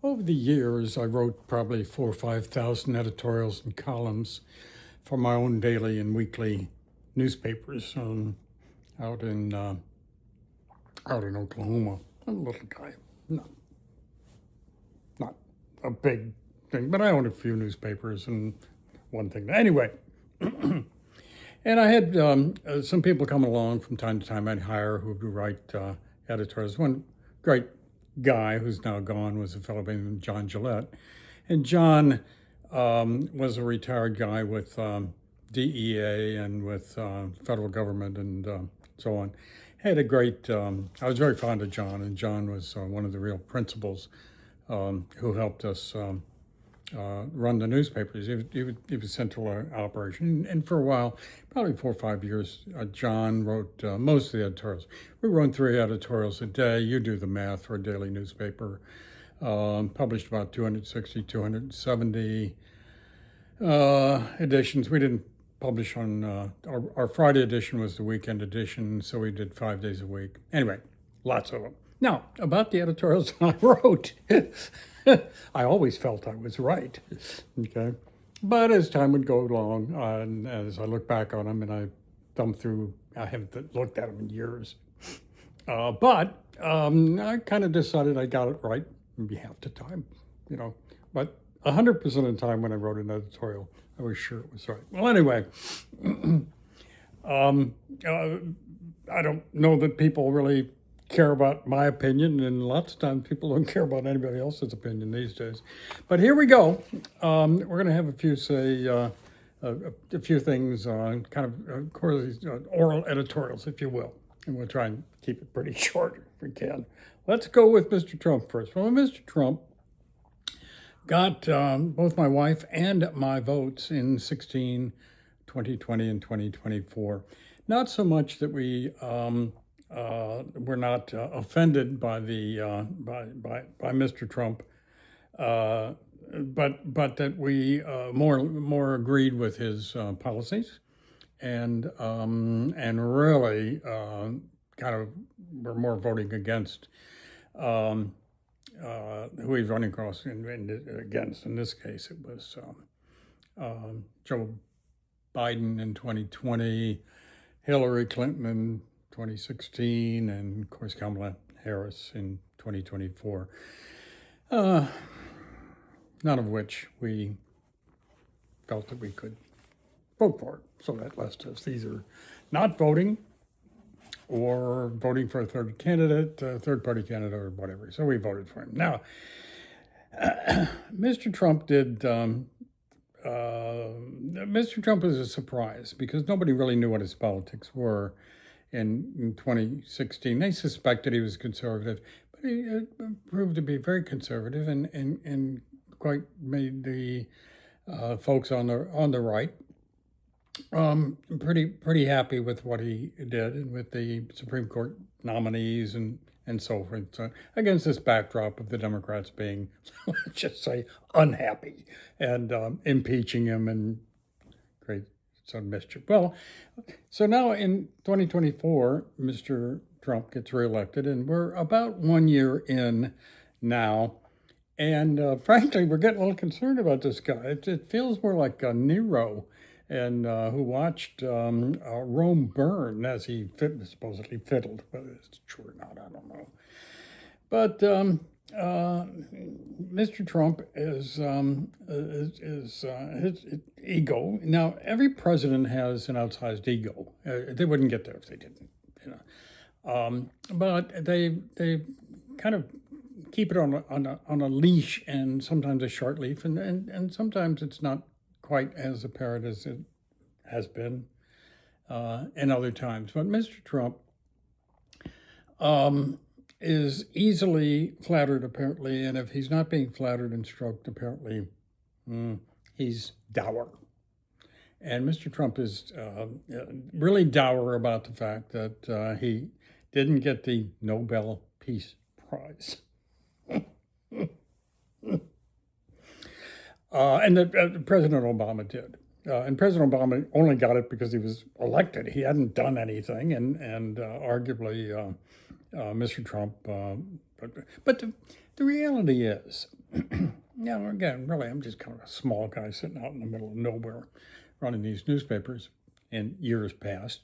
Over the years, I wrote probably 4,000 or 5,000 editorials and columns for my own daily and weekly newspapers out in out in Oklahoma. A little guy, not a big thing, but I owned a few newspapers and one thing. Anyway, and I had some people come along from time to time. I'd hire who would write editorials. One great guy who's now gone was a fellow named John Gillette. And John was a retired guy with DEA and with federal government and so on. Had a great, I was very fond of John, and John was one of the real principals who helped us run the newspapers. He was central operation. And for a while, probably 4 or 5 years, John wrote most of the editorials. We run 3 editorials a day. You do the math for a daily newspaper. Published about 260, 270 editions. We didn't publish on, our Friday edition was the weekend edition, so we did 5 days a week. Anyway, lots of them. Now, about the editorials I wrote, I always felt I was right, okay? But as time would go along, and as I look back on them and I thumb through, I haven't looked at them in years. But I kind of decided I got it right maybe half the time, But 100% of the time when I wrote an editorial, I was sure it was right. Well, anyway, I don't know that people really care about my opinion, and lots of times people don't care about anybody else's opinion these days. But here we go. We're going to have a few things, of course, oral editorials, if you will. And we'll try and keep it pretty short if we can. Let's go with Mr. Trump first. Well, Mr. Trump got both my wife and my votes in 2020, and 2024. Not so much that we were not offended by the by Mr. Trump, but that we more agreed with his policies, and really kind of were more voting against who he's running across against. In this case, it was Joe Biden in 2020, Hillary Clinton in 2016, and of course Kamala Harris in 2024. None of which we felt that we could vote for. So that left us either not voting or voting for a third party candidate or whatever. So we voted for him. Now, Mr. Trump did, Mr. Trump was a surprise because nobody really knew what his politics were in 2016. They suspected he was conservative, but he proved to be very conservative and quite made the folks on the right pretty happy with what he did and with the Supreme Court nominees and so forth. So against this backdrop of the Democrats being, let's just say, unhappy and impeaching him and create some mischief. Well, so now in 2024, Mr. Trump gets reelected, and we're about 1 year in now. And frankly, we're getting a little concerned about this guy. It feels more like Nero, and who watched Rome burn as he supposedly fiddled. Whether it's true or not, I don't know. But Mr. Trump is his ego. Now, every president has an outsized ego. They wouldn't get there if they didn't, But they kind of keep it on a leash, and sometimes a short leash, and sometimes it's not quite as apparent as it has been in other times. But Mr. Trump is easily flattered, apparently, and if he's not being flattered and stroked, apparently, he's dour. And Mr. Trump is really dour about the fact that he didn't get the Nobel Peace Prize. And that President Obama did. And President Obama only got it because he was elected. He hadn't done anything, and arguably Mr. Trump. But the reality is, now again, really, I'm just kind of a small guy sitting out in the middle of nowhere running these newspapers in years past.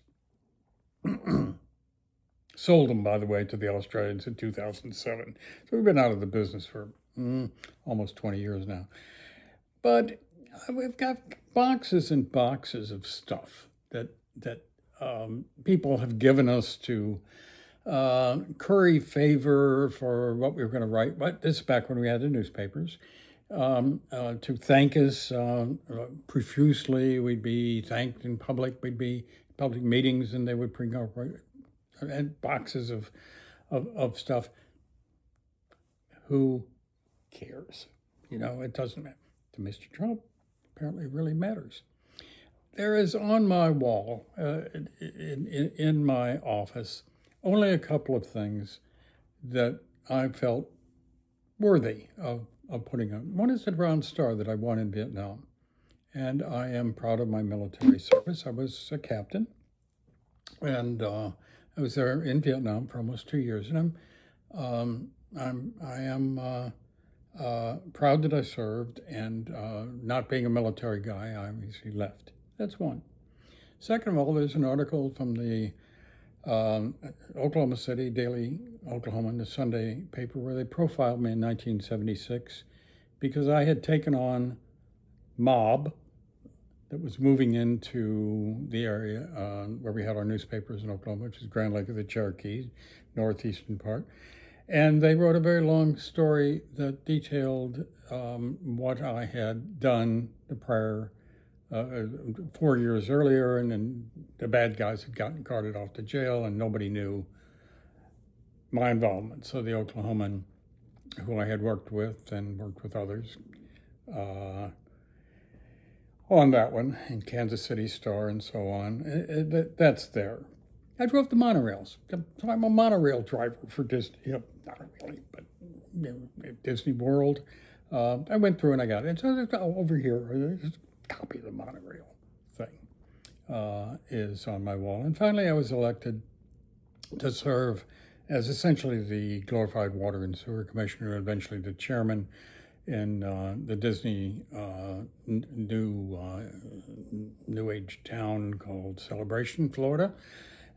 Sold them, by the way, to the Australians in 2007. So we've been out of the business for almost 20 years now. But we've got boxes and boxes of stuff that people have given us to curry favor for what we were going to write. But this is back when we had the newspapers. To thank us profusely. We'd be thanked in public. We'd be public meetings, and they would bring up and boxes of stuff. Who cares? It doesn't matter. To Mr. Trump, apparently it really matters. There is on my wall in my office only a couple of things that I felt worthy of putting on. One is the Bronze Star that I won in Vietnam, and I am proud of my military service. I was a captain, and I was there in Vietnam for almost 2 years, and I am proud that I served, and not being a military guy, I obviously left. That's one. Second of all, there's an article from the Oklahoma City Daily Oklahoman, the Sunday paper, where they profiled me in 1976 because I had taken on mob that was moving into the area where we had our newspapers in Oklahoma, which is Grand Lake of the Cherokee, northeastern part. And they wrote a very long story that detailed what I had done the prior 4 years earlier, and then the bad guys had gotten carted off to jail, and nobody knew my involvement. So the Oklahoman, who I had worked with and worked with others on that one, in Kansas City Star and so on, that's there. I drove the monorails. I'm a monorail driver for Disney. Not really, but Disney World. I went through and I got it. So over here, just a copy of the monorail thing is on my wall. And finally, I was elected to serve as essentially the glorified water and sewer commissioner, and eventually the chairman in the Disney new age town called Celebration, Florida.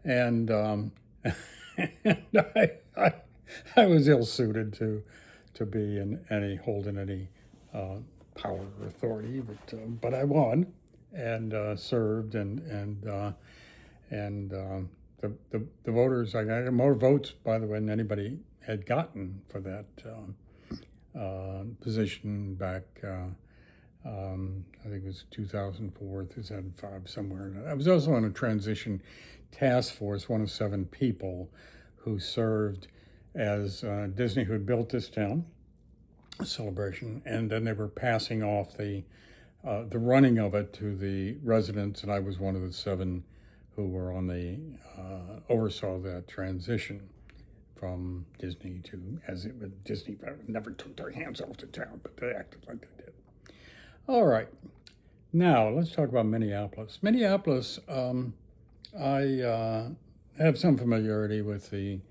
And I was ill-suited to be in holding any power or authority, but I won and served, and the voters, I got more votes, by the way, than anybody had gotten for that position back. I think it was 2004, 2005, somewhere. I was also on a transition task force, one of 7 people who served as Disney, who had built this town, Celebration, and then they were passing off the running of it to the residents, and I was one of the 7 who were on the oversaw that transition from Disney to, as it was, Disney never took their hands off the town, but they acted like they did. All right, now let's talk about Minneapolis. Minneapolis, I have some familiarity with the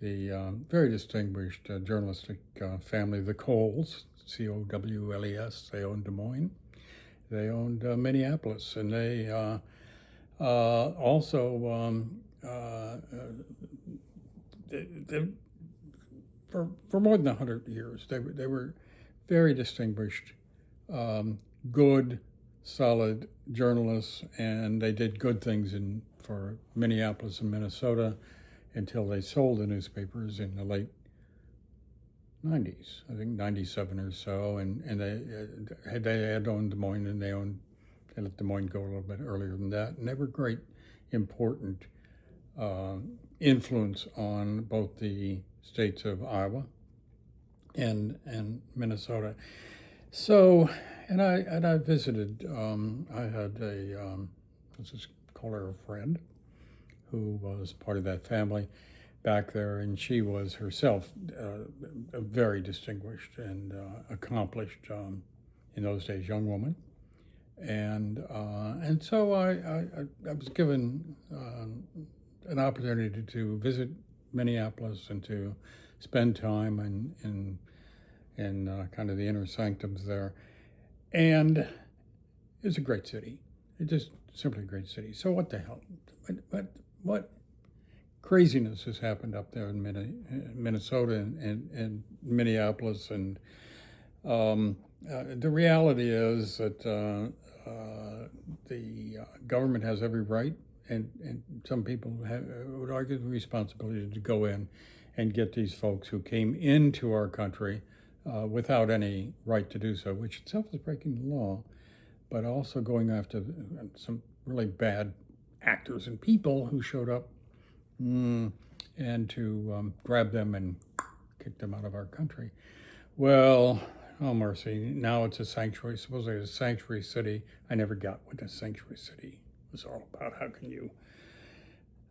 very distinguished journalistic family, the Cowles, Cowles. They owned Des Moines. They owned Minneapolis, and they also for more than 100 years they were very distinguished, good, solid journalists, and they did good things for Minneapolis and Minnesota until they sold the newspapers in the late 90s, I think 97 or so, and they had owned Des Moines, and they let Des Moines go a little bit earlier than that, and they were great, important influence on both the states of Iowa and Minnesota. So, and I visited. I had let's just call her a friend, who was part of that family back there, and she was herself a very distinguished and accomplished, in those days, young woman, and so I was given an opportunity to visit Minneapolis and to spend time in kind of the inner sanctums there. And it's a great city. It's just simply a great city. So what the hell? What craziness has happened up there in Minnesota and Minneapolis? And the reality is that the government has every right, and some people would argue the responsibility to go in and get these folks who came into our country without any right to do so, which itself is breaking the law, but also going after some really bad actors and people who showed up and to grab them and kick them out of our country. Well, oh mercy, now it's a sanctuary, supposedly a sanctuary city. I never got what a sanctuary city was all about. How can you?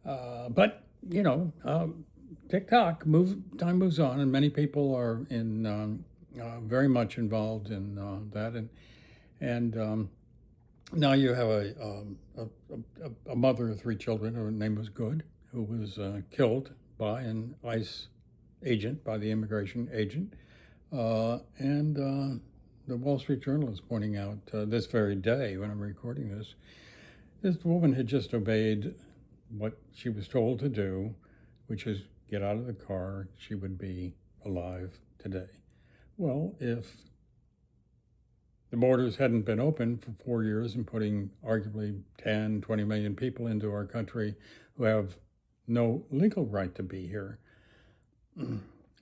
But, you know, TikTok, time moves on, and many people are very much involved in that. And now you have a mother of 3 children, her name was Good, who was killed by an ICE agent, by the immigration agent. And the Wall Street Journal is pointing out this very day when I'm recording this woman had just obeyed what she was told to do, which is get out of the car. She would be alive today. Well, if the borders hadn't been open for 4 years and putting arguably 10, 20 million people into our country who have no legal right to be here,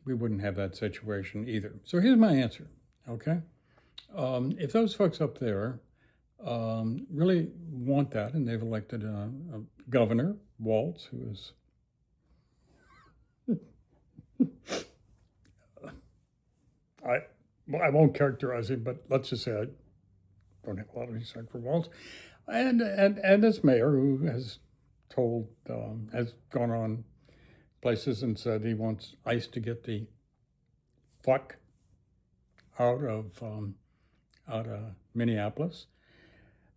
we wouldn't have that situation either. So here's my answer, okay? If those folks up there really want that, and they've elected a Governor Walz, who is I won't characterize him, but let's just say I don't have a lot of respect for Walz, and this mayor who has has gone on places and said he wants ICE to get the fuck out of Minneapolis.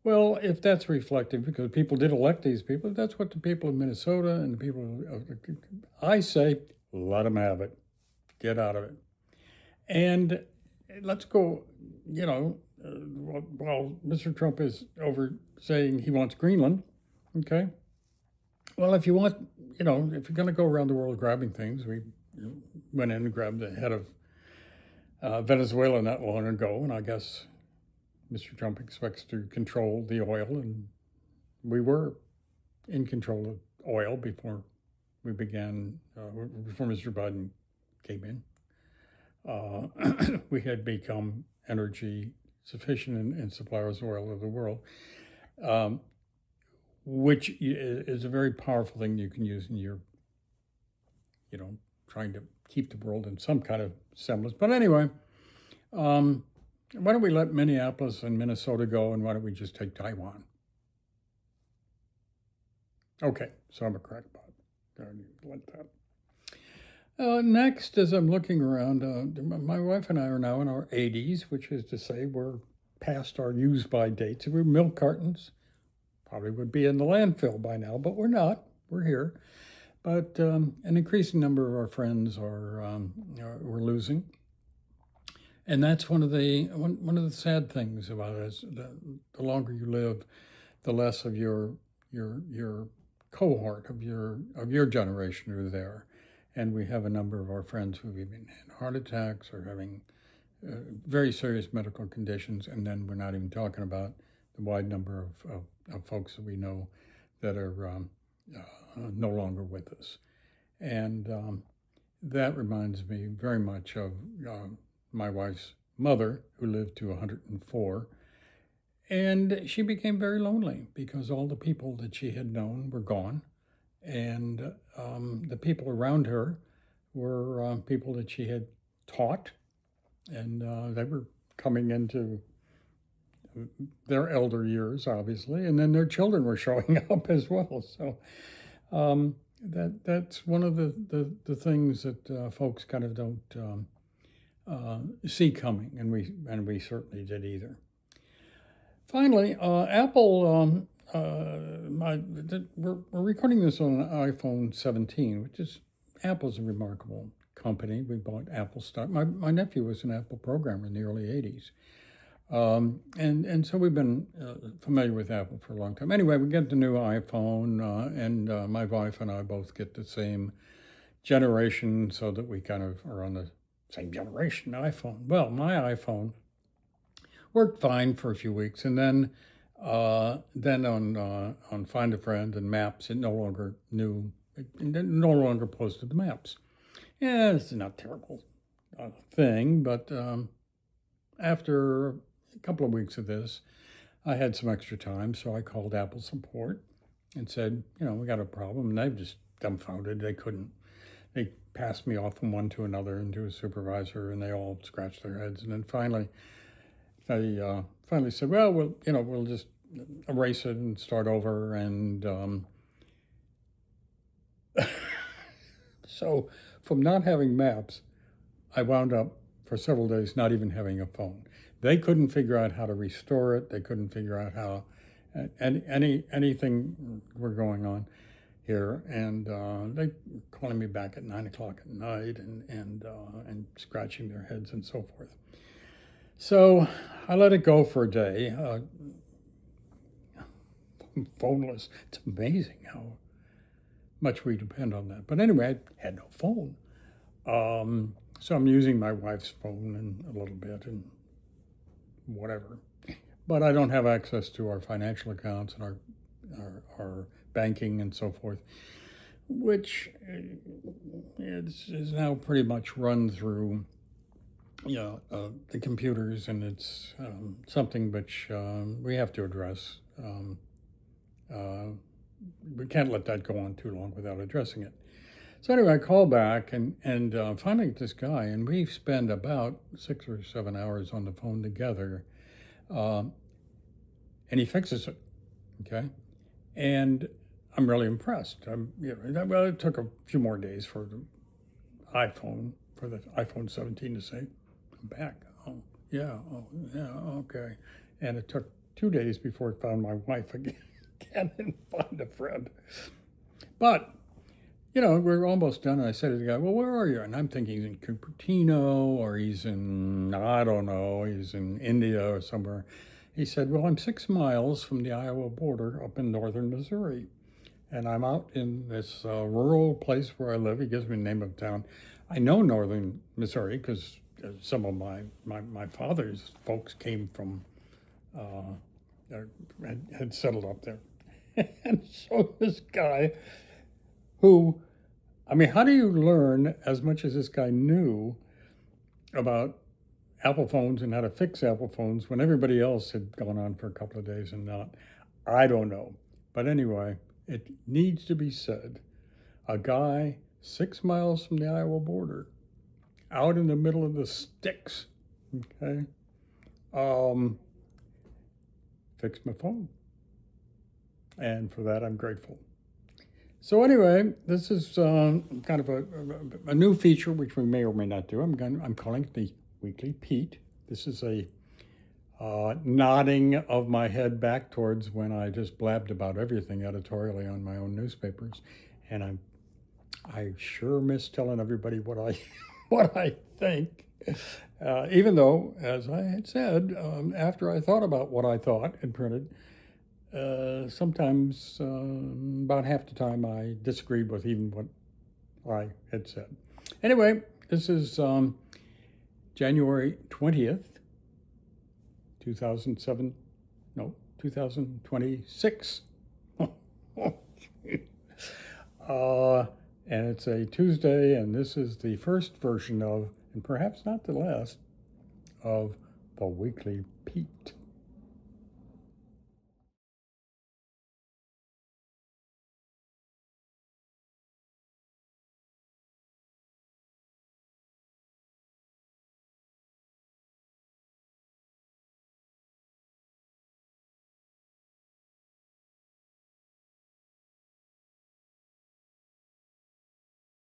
Well, if that's reflective, because people did elect these people, that's what the people of Minnesota and the people I say, let them have it. Get out of it. And let's go, while Mr. Trump is over saying he wants Greenland, okay? Well, if you want, if you're going to go around the world grabbing things, we went in and grabbed the head of Venezuela not long ago, and I guess Mr. Trump expects to control the oil, and we were in control of oil before we began, before Mr. Biden came in. We had become energy sufficient and suppliers of oil of the world, which is a very powerful thing you can use in your, trying to keep the world in some kind of semblance. But anyway, why don't we let Minneapolis and Minnesota go, and why don't we just take Taiwan? Okay, so I'm a crackpot. Let that. Next, as I'm looking around, my wife and I are now in our 80s, which is to say we're past our use-by dates. If we're milk cartons, probably would be in the landfill by now, but we're not. We're here. But an increasing number of our friends we're losing. And that's one of the sad things about it is the longer you live, the less of your cohort of your generation are there. And we have a number of our friends who've even had heart attacks or having very serious medical conditions, and then we're not even talking about the wide number of folks that we know that are no longer with us. And that reminds me very much of my wife's mother, who lived to 104, and she became very lonely because all the people that she had known were gone, and the people around her were people that she had taught, and they were coming into their elder years, obviously, and then their children were showing up as well. So that's one of the things that folks kind of don't see coming, and we certainly did either. Finally, Apple. We're recording this on an iPhone 17, which is Apple's a remarkable company. We bought Apple stock. My nephew was an Apple programmer in the early 80s. And so we've been familiar with Apple for a long time. Anyway, we get the new iPhone, and my wife and I both get the same generation, so that we kind of are on the same generation iPhone. Well, my iPhone worked fine for a few weeks, and then on Find a Friend and Maps, it no longer posted the maps. Yeah, it's not a terrible thing, but after a couple of weeks of this, I had some extra time, so I called Apple support and said, we got a problem, and they've just dumbfounded. They passed me off from one to another and to a supervisor, and they all scratched their heads, and then finally they said, well, we'll just erase it and start over, and so from not having maps, I wound up for several days not even having a phone. They couldn't figure out how to restore it. They couldn't figure out how anything were going on here, and they calling me back at 9 o'clock at night and scratching their heads and so forth. So I let it go for a day. Phoneless. It's amazing how much we depend on that. But anyway, I had no phone. So I'm using my wife's phone a little bit and whatever. But I don't have access to our financial accounts and our banking and so forth, which is now pretty much run through the computers, and it's something which we have to address. We can't let that go on too long without addressing it. So anyway, I call back and finally get this guy, and we spend about 6 or 7 hours on the phone together, and he fixes it, okay? And I'm really impressed. Well, it took a few more days for the iPhone 17 to say, I'm back. Oh, yeah, okay. And it took 2 days before it found my wife again and Find a Friend. But we're almost done. And I said to the guy, well, where are you? And I'm thinking he's in Cupertino, or he's in, I don't know, he's in India or somewhere. He said, well, I'm 6 miles from the Iowa border up in northern Missouri. And I'm out in this rural place where I live. He gives me the name of the town. I know northern Missouri because some of my father's folks came from, had settled up there. And so this guy who, how do you learn as much as this guy knew about Apple phones and how to fix Apple phones when everybody else had gone on for a couple of days and not? I don't know. But anyway, it needs to be said, a guy 6 miles from the Iowa border, out in the middle of the sticks, okay, fixed my phone. And for that, I'm grateful. So anyway, this is kind of a new feature, which we may or may not do. I'm calling it the Weekly Pete. This is a nodding of my head back towards when I just blabbed about everything editorially on my own newspapers, and I sure miss telling everybody what I think. Even though, as I had said, after I thought about what I thought and printed, sometimes about half the time I disagreed with even what I had said. Anyway, this is January 20th, 2026. And it's a Tuesday, and this is the first version of, and perhaps not the last, of the Weekly Pete.